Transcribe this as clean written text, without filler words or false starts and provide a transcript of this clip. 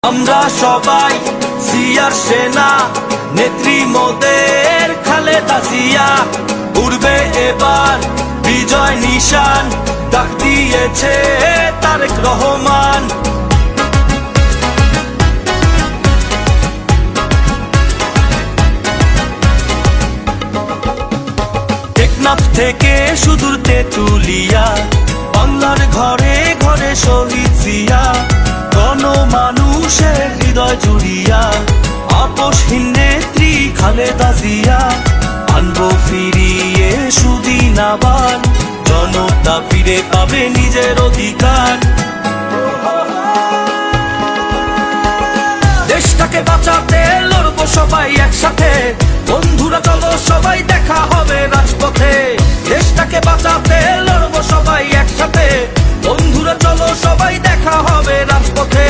আমরা সবাই জিয়ার সেনা, নেত্রী মোদের খালেদা জিয়া। উড়বে এবার বিজয় নিশান, ডাক দিয়েছে তারেক রহমান। টেকনাফ থেকে সুদূর তেঁতুলিয়া, বাংলার ঘরে ঘরে শহীদ জিয়া। মানুষের হৃদয় জুড়িয়া আপসহীন নেত্রী খালেদা জিয়া। আনবো ফিরিয়ে সুদিন আবার, জনতা ফিরে পাবে নিজের অধিকার। দেশটাকে বাঁচাতে লড়বো সবাই একসাথে, বন্ধুরা চলো সবাই দেখা হবে রাজপথে। দেশটাকে বাঁচাতে লড়বো সবাই একসাথে, বন্ধুরা চলো সবাই দেখা হবে রাজপথে।